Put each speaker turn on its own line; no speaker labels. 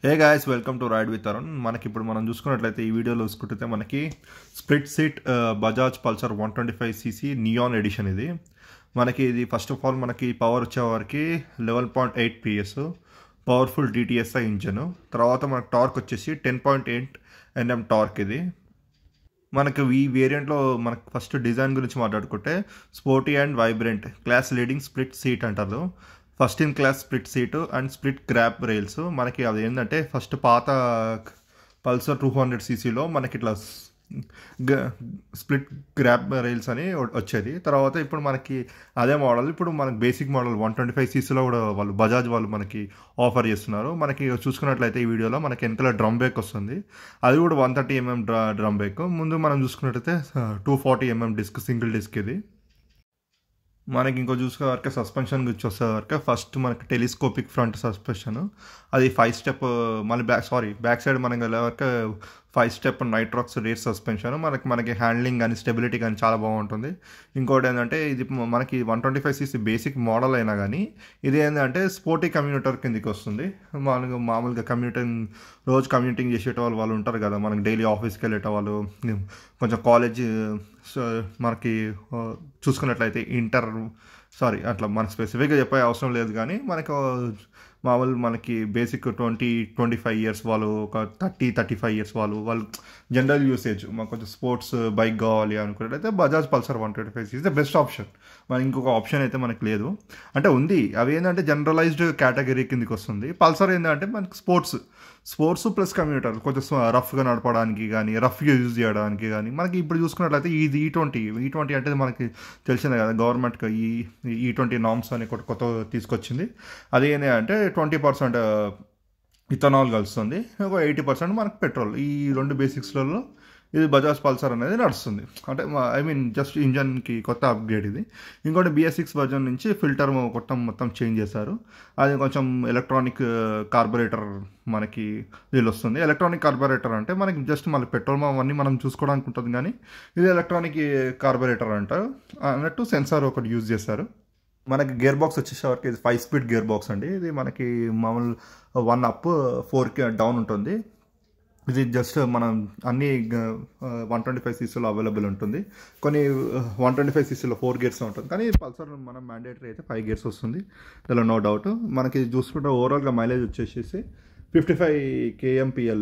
Hey guys welcome to ride with Arun. మనకి ఇప్పుడు మనం చూసుకున్నట్లయితే ఈ వీడియోలో చూసుకుంటే మనకి split seat Bajaj Pulsar 125cc neon edition. ఇది ఫస్ట్ ఆఫ్ ఆల్ మనకి పవర్ వచ్చేవారికి 11.8 PS పవర్ఫుల్ DTSI ఇంజన్. తర్వాత మనకు టార్క్ వచ్చేసి 10.8 Nm టార్క్. మనకి ఈ వేరియంట్లో మనకు ఫస్ట్ డిజైన్ గురించి మాట్లాడుకుంటే sporty and vibrant class leading split seat అంటారు. First in class split seat and split grab rails. మనకి అది ఏంటంటే ఫస్ట్ పాత పల్సర్ 200cc మనకి ఇట్లా స్ప్లిట్ గ్రాబ్ రైల్స్ అని వచ్చేది. తర్వాత ఇప్పుడు మనకి అదే మోడల్ ఇప్పుడు మనకి బేసిక్ మోడల్ 125cc కూడా బజాజ్ వాళ్ళు మనకి ఆఫర్ చేస్తున్నారు. మనకి చూసుకున్నట్లయితే ఈ వీడియోలో మనకి వెనకాల డ్రమ్ బ్రేక్ వస్తుంది. అది కూడా 130mm డ్రమ్ బ్రేక్. ముందు మనం చూసుకున్నట్లయితే 240mm డిస్క్, సింగిల్ డిస్క్. మనకి ఇంకో చూసుకునే సస్పెన్షన్ గురించి వస్తే ఫస్ట్ మనకి టెలిస్కోపిక్ ఫ్రంట్ సస్పెన్షన్. అది 5 స్టెప్. మళ్ళీ బ్యాక్ సైడ్ మనకి వెళ్ళేవరకు 5 స్టెప్ నైట్రాక్స్ రేర్ సస్పెన్షన్. మనకి హ్యాండ్లింగ్ కానీ స్టెబిలిటీ కానీ చాలా బాగుంటుంది. ఇంకోటి ఏంటంటే ఇది మనకి 125cc బేసిక్ మోడల్ అయినా కానీ ఇది ఏంటంటే స్పోర్టీ కమ్యూటర్ కిందకి వస్తుంది. మామూలుగా రోజు కమ్యూటింగ్ చేసేటవాళ్ళు ఉంటారు కదా, మనకి డైలీ ఆఫీస్కి వెళ్ళేటవాళ్ళు, కొంచెం కాలేజ్ మనకి చూసుకున్నట్లయితే అట్లా మనకు స్పెసిఫిక్గా చెప్పే అవసరం లేదు. కానీ మనకి బేసిక్ 20-25 ఇయర్స్ వాళ్ళు, ఒక 30-35 ఇయర్స్ వాళ్ళు జనరల్ యూసేజ్ మాకు కొంచెం స్పోర్ట్స్ బైక్ కావాలి అనుకున్నట్లయితే Bajaj Pulsar 125 is the best option. ఇంకొక ఆప్షన్ అయితే మనకు లేదు, అంటే ఉంది. అవి ఏంటంటే జనరలైజ్డ్ కేటగిరీ కిందకి వస్తుంది. పల్సర్ ఏంటంటే మనకి స్పోర్ట్స్ ప్లస్ కమ్యూటర్, కొంచెం రఫ్గా నడపడానికి కానీ రఫ్గా యూజ్ చేయడానికి కానీ. మనకి ఇప్పుడు చూసుకున్నట్లయితే ఇది E20 అంటే మనకి తెలిసిందే కదా, గవర్నమెంట్కి E20 నామ్స్ అని కొత్త తీసుకొచ్చింది. అది ఏంటంటే 20% ఇథనాల్ కలుస్తుంది, ఒక 80% మనకి పెట్రోల్. ఈ రెండు బేసిక్స్లలో ఇది బజాజ్ పల్సర్ అనేది నడుస్తుంది. అంటే జస్ట్ ఇంజన్కి కొత్త అప్గ్రేడ్ ఇది. ఇంకోటి BS6 వర్జన్ నుంచి ఫిల్టర్ మొత్తం చేంజ్ చేశారు. అది కొంచెం ఎలక్ట్రానిక్ కార్బొరేటర్ మనకి వీళ్ళు వస్తుంది. ఎలక్ట్రానిక్ కార్బొరేటర్ అంటే మనకి జస్ట్ మళ్ళీ పెట్రోల్ అవన్నీ మనం చూసుకోవడానికి ఉంటుంది, కానీ ఇది ఎలక్ట్రానిక్ కార్బొరేటర్ అంటారు అన్నట్టు. సెన్సార్ ఒకటి యూజ్ చేశారు. మనకి గేర్ బాక్స్ వచ్చేసరికి ఇది 5 స్పీడ్ గేర్ బాక్స్ అండి. ఇది మనకి మామూలు 1 అప్ 4 డౌన్ ఉంటుంది. ఇది జస్ట్ మనం అన్ని 125cc అవైలబుల్ ఉంటుంది. కొన్ని 125cc 4 గేర్స్ ఉంటుంది, కానీ పల్సర్ మనం మ్యాండేటరీ అయితే 5 గేర్స్ వస్తుంది, దానిలో నో డౌట్. మనకి చూసుకుంటే ఓవరాల్గా మైలేజ్ వచ్చేసి 55 kmpl